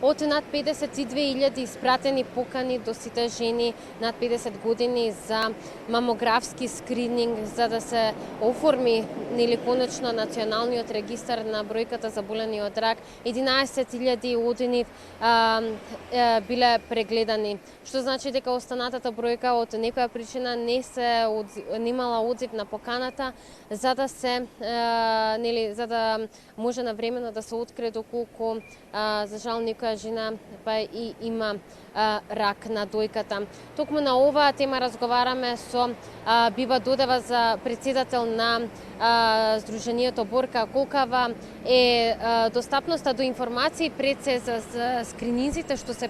од над 52.000 испратени покани до сите жени над 50 години за мамографски скрининг, за да се оформи конечно националниот регистар на бројката заболени од рак. 11.000 од нив биле прегледани, што значи дека останатата бројка од некоја причина немала одзив на поканата, за да се за да може навремено да се открие доколку за жал некоја жена па и има рак на дојката. Токму на оваа тема разговараме со Бива Додева, за председател на Сдруженијето Борка. Колкава е достапноста до информации пред се за скрининзите што се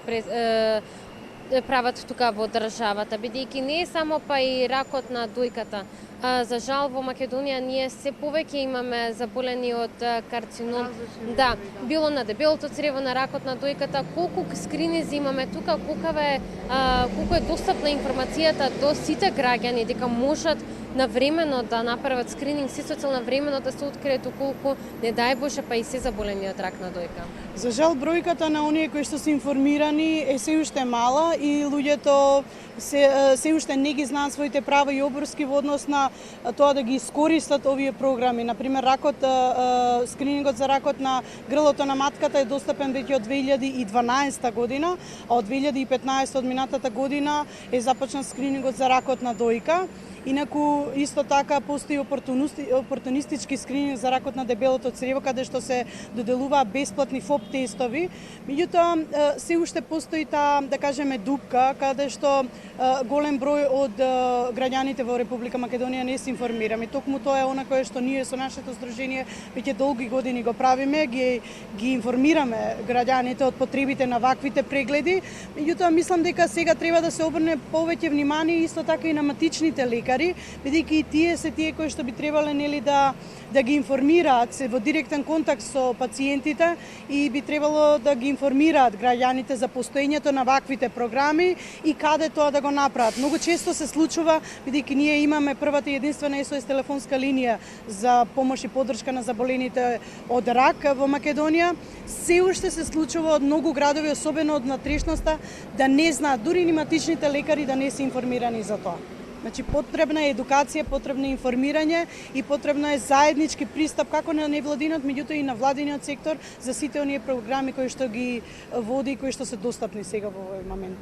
прават тука во државата, бидејќи не е само па и ракот на дојката. За жал во Македонија ние се повеќе имаме заболени од карцином. Да, било на дебелото црево, на ракот на дојката. Колку скрининзи имаме тука, колку е достапна информацијата до сите граѓани дека можат навремено да направат скрининг, се цел навремено да се открие доколку не дај Боже па и се заболени од рак на дојка. За жал бројката на оние кои што се информирани е се уште мала и луѓето се уште не ги знаат своите права и обврски во однос на тоа да ги искористат овие програми. Например, скринингот за ракот на грлото на матката е достапен веќе од 2012 година, а од 2015 од минатата година е започнат скринингот за ракот на дојка. Инаку, исто така, постои опортунистички скрининг за ракот на дебелото црево, каде што се доделуваат бесплатни ФОП тестови. Меѓутоа, се уште постои таа, да кажеме, дупка, каде што голем број од граѓаните во Република Македонија не се информираме. Токму тоа е она кое што ние со нашето здружение веќе долги години го правиме, ги информираме граѓаните од потребите на ваквите прегледи. Меѓутоа, мислам дека сега треба да се обрне повеќе внимание исто така и на матичните лекари, бидејќи и тие се тие кои што би требале да ги информираат, се во директен контакт со пациентите и би требало да ги информираат граѓаните за постоењето на ваквите програми и каде тоа да го направат. Многу често се случува, бидејќи ние имаме првата и единствена SOS телефонска линија за помош и поддршка на заболените од рак во Македонија, се уште се случува од многу градови, особено од натрешноста, да не знаат, дури и матичните лекари да не се информирани за тоа. Значи, потребна е едукација, потребно е информирање и потребно е заеднички пристап како на невладинот, меѓутоа и на владиниот сектор за сите оние програми кои што ги води и кои што се достапни сега во овој момент.